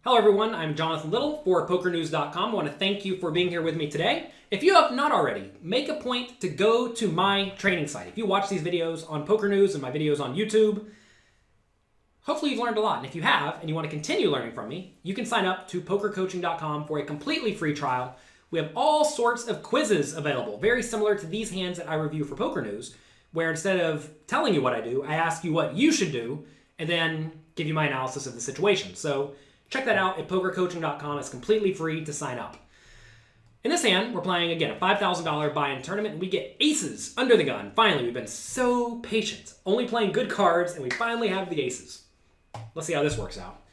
Hello everyone, I'm Jonathan Little for PokerNews.com. I want to thank you for being here with me today. If you have not already, make a point to go to my training site. If you watch these videos on Poker News and my videos on YouTube, hopefully you've learned a lot. And if you have, and you want to continue learning from me, you can sign up to PokerCoaching.com for a completely free trial. We have all sorts of quizzes available, very similar to these hands that I review for Poker News, where instead of telling you what I do, I ask you what you should do, and then give you my analysis of the situation. So check that out at PokerCoaching.com. It's completely free to sign up. In this hand, we're playing, again, a $5,000 buy-in tournament, and we get aces under the gun. Finally, we've been so patient, only playing good cards, and we finally have the aces. Let's see how this works out.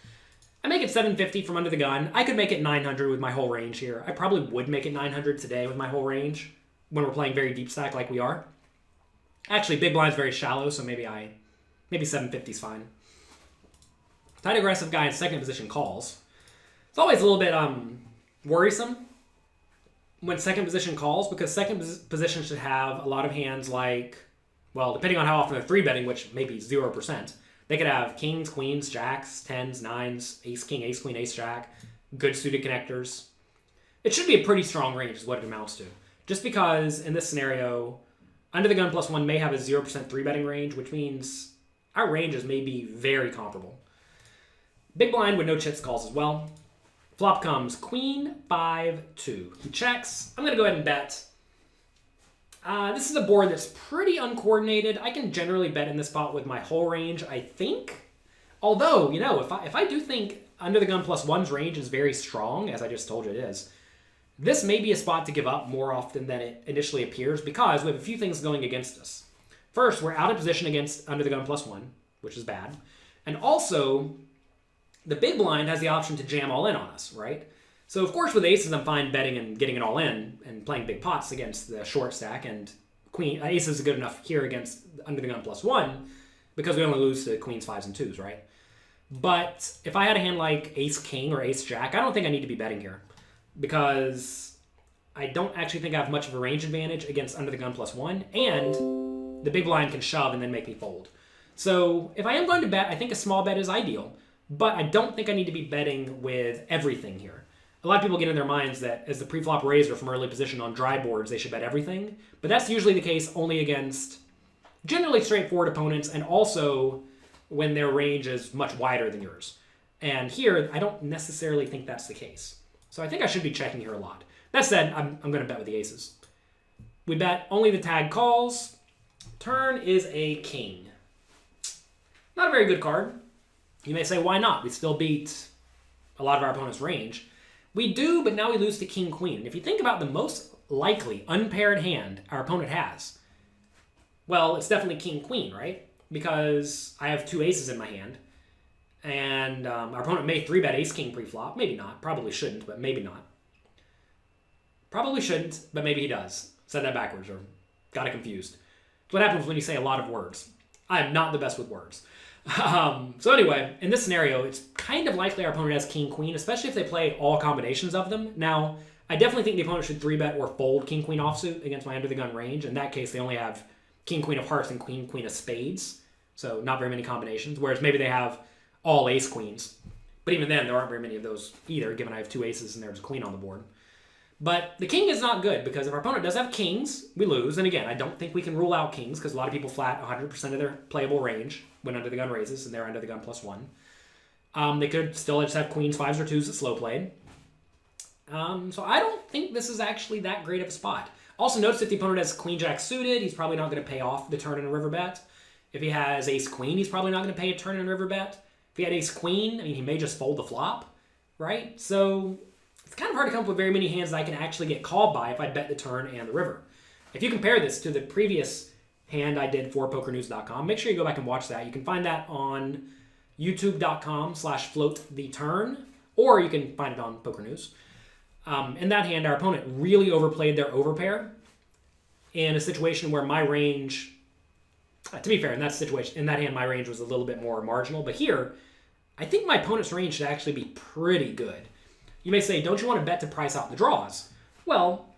I make it 750 from under the gun. I could make it 900 with my whole range here. I probably would make it 900 today with my whole range when we're playing very deep stack like we are. Actually, big blind's very shallow, so maybe 750 is fine. Tight aggressive guy in second position calls. It's always a little bit worrisome when second position calls, because second position should have a lot of hands like, well, depending on how often they're 3-betting, which may be 0%, they could have kings, queens, jacks, 10s, 9s, ace, king, ace, queen, ace, jack, good suited connectors. It should be a pretty strong range is what it amounts to. Just because in this scenario, under the gun +1 may have a 0% 3-betting range, which means our ranges may be very comparable. Big blind with no chips calls as well. Flop comes queen, 5-2. He checks. I'm going to go ahead and bet. This is a board that's pretty uncoordinated. I can generally bet in this spot with my whole range, I think. Although, you know, if I do think under the gun +1's range is very strong, as I just told you it is, this may be a spot to give up more often than it initially appears, because we have a few things going against us. First, we're out of position against under the gun +1, which is bad. And also, the big blind has the option to jam all in on us, right? So of course with aces, I'm fine betting and getting it all in and playing big pots against the short stack, and aces are good enough here against under the gun +1 because we only lose to queens, 5s, and 2s, right? But if I had a hand like ace king or ace jack, I don't think I need to be betting here, because I don't actually think I have much of a range advantage against under the gun +1, and the big blind can shove and then make me fold. So if I am going to bet, I think a small bet is ideal. But I don't think I need to be betting with everything here. A lot of people get in their minds that as the pre-flop raiser from early position on dry boards, they should bet everything. But that's usually the case only against generally straightforward opponents, and also when their range is much wider than yours. And here, I don't necessarily think that's the case. So I think I should be checking here a lot. That said, I'm going to bet with the aces. We bet only the tag calls. Turn is a king. Not a very good card. You may say, why not? We still beat a lot of our opponent's range. We do, but now we lose to king-queen. And if you think about the most likely unpaired hand our opponent has, well, it's definitely king-queen, right? Because I have 2 aces in my hand, and our opponent may 3-bet ace-king pre-flop. Maybe not. Probably shouldn't, but maybe not. Probably shouldn't, but maybe he does. Said that backwards, or got it confused. It's what happens when you say a lot of words. I am not the best with words. So anyway, in this scenario, it's kind of likely our opponent has king-queen, especially if they play all combinations of them. Now, I definitely think the opponent should 3-bet or fold king-queen offsuit against my under-the-gun range. In that case, they only have king-queen of hearts and queen-queen of spades, so not very many combinations, whereas maybe they have all ace-queens. But even then, there aren't very many of those either, given I have 2 aces and there's a queen on the board. But the king is not good, because if our opponent does have kings, we lose. And again, I don't think we can rule out kings, because a lot of people flat 100% of their playable range when under the gun raises, and they're under the gun +1. They could still just have queens, 5s, or 2s that slow played. So I don't think this is actually that great of a spot. Also notice if the opponent has queen jack suited, he's probably not going to pay off the turn in a river bet. If he has ace queen, he's probably not going to pay a turn in a river bet. If he had ace queen, I mean, he may just fold the flop, right? So it's kind of hard to come up with very many hands that I can actually get called by if I bet the turn and the river. If you compare this to the previous hand I did for PokerNews.com, make sure you go back and watch that. You can find that on youtube.com/floattheturn, or you can find it on Poker News. In that hand, our opponent really overplayed their overpair in a situation where my range, to be fair, in that hand, my range was a little bit more marginal. But here, I think my opponent's range should actually be pretty good. You may say, don't you want to bet to price out the draws? Well,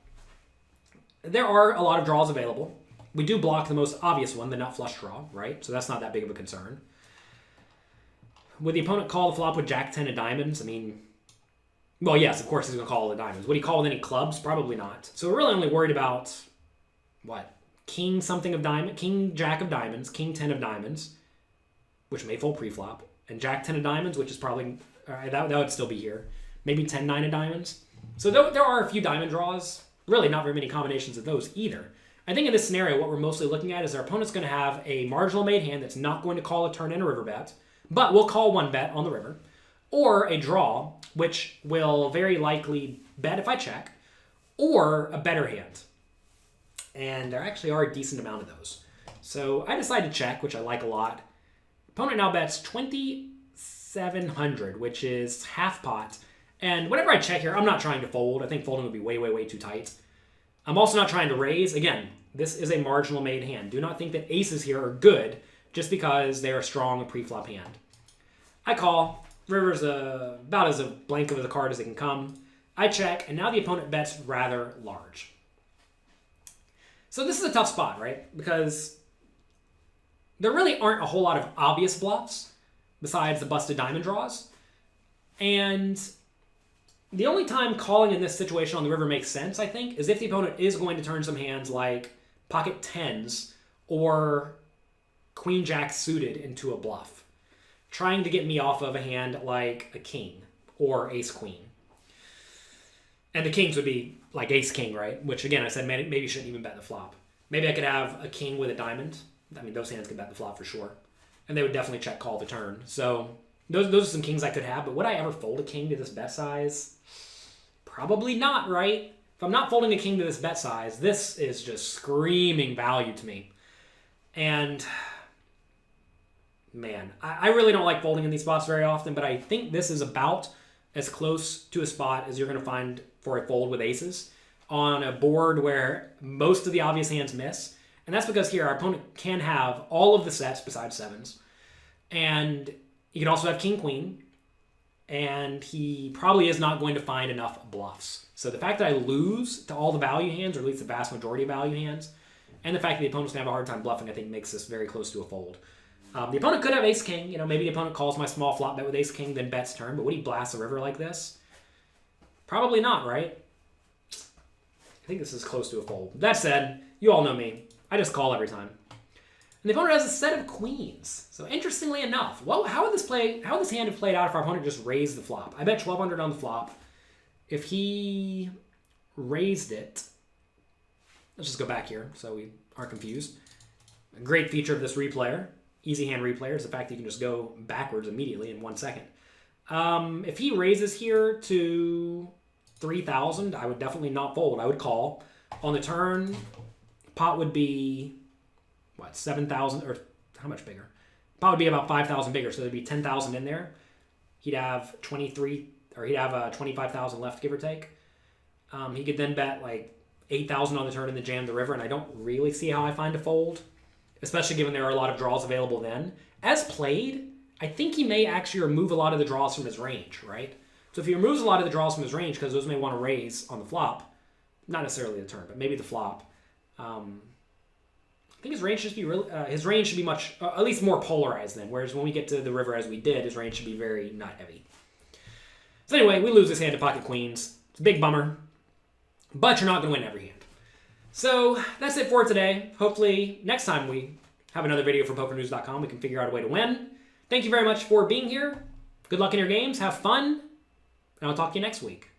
there are a lot of draws available. We do block the most obvious one, the nut flush draw, right? So that's not that big of a concern. Would the opponent call the flop with Jack 10 of diamonds? I mean, well, yes, of course he's going to call the diamonds. Would he call with any clubs? Probably not. So we're really only worried about, what? King something of diamond, King Jack of diamonds, King 10 of diamonds, which may fold pre-flop, and Jack 10 of diamonds, which is probably, that would still be here. Maybe 10 9 of diamonds. So there are a few diamond draws. Really not very many combinations of those either. I think in this scenario, what we're mostly looking at is our opponent's going to have a marginal made hand that's not going to call a turn and a river bet, but will call one bet on the river, or a draw, which will very likely bet if I check, or a better hand. And there actually are a decent amount of those. So I decide to check, which I like a lot. Opponent now bets 2,700, which is half pot. And whenever I check here, I'm not trying to fold. I think folding would be way, way, way too tight. I'm also not trying to raise. Again, this is a marginal made hand. Do not think that aces here are good just because they are strong a pre-flop hand. I call. River's about as a blank of a card as it can come. I check, and now the opponent bets rather large. So this is a tough spot, right? Because there really aren't a whole lot of obvious bluffs besides the busted diamond draws. And the only time calling in this situation on the river makes sense, I think, is if the opponent is going to turn some hands like pocket tens or queen jack suited into a bluff, trying to get me off of a hand like a king or ace queen. And the kings would be like ace king, right? Which again, I said maybe you shouldn't even bet the flop. Maybe I could have a king with a diamond. I mean, those hands could bet the flop for sure. And they would definitely check call the turn. So those are some kings I could have, but would I ever fold a king to this bet size? Probably not, right? If I'm not folding a king to this bet size, this is just screaming value to me. And man, I really don't like folding in these spots very often, but I think this is about as close to a spot as you're going to find for a fold with aces on a board where most of the obvious hands miss. And that's because here our opponent can have all of the sets besides sevens. And you can also have king, queen. And he probably is not going to find enough bluffs. So the fact that I lose to all the value hands, or at least the vast majority of value hands, and the fact that the opponent's going to have a hard time bluffing, I think makes this very close to a fold. The opponent could have ace king. You know, maybe the opponent calls my small flop bet with ace king, then bets turn. But would he blast a river like this? Probably not, right? I think this is close to a fold. That said, you all know me. I just call every time. And the opponent has a set of queens. So interestingly enough, how would this hand have played out if our opponent just raised the flop? I bet 1,200 on the flop. If he raised it, let's just go back here so we aren't confused. A great feature of this replayer, easy hand replayer, is the fact that you can just go backwards immediately in 1 second. If he raises here to 3,000, I would definitely not fold. I would call. On the turn, pot would be, what, 7,000, or how much bigger? Pot would be about 5,000 bigger, so there'd be 10,000 in there. He'd have 25,000 left, give or take. He could then bet like 8,000 on the turn and then jam the river, and I don't really see how I find a fold, especially given there are a lot of draws available then. As played, I think he may actually remove a lot of the draws from his range, right? So if he removes a lot of the draws from his range, because those may want to raise on the flop, not necessarily the turn, but maybe the flop, I think his range should be much, at least more polarized then. Whereas when we get to the river as we did, his range should be very nut heavy. So anyway, we lose this hand to pocket queens. It's a big bummer, but you're not going to win every hand. So that's it for today. Hopefully next time we have another video from PokerNews.com, we can figure out a way to win. Thank you very much for being here. Good luck in your games. Have fun. And I'll talk to you next week.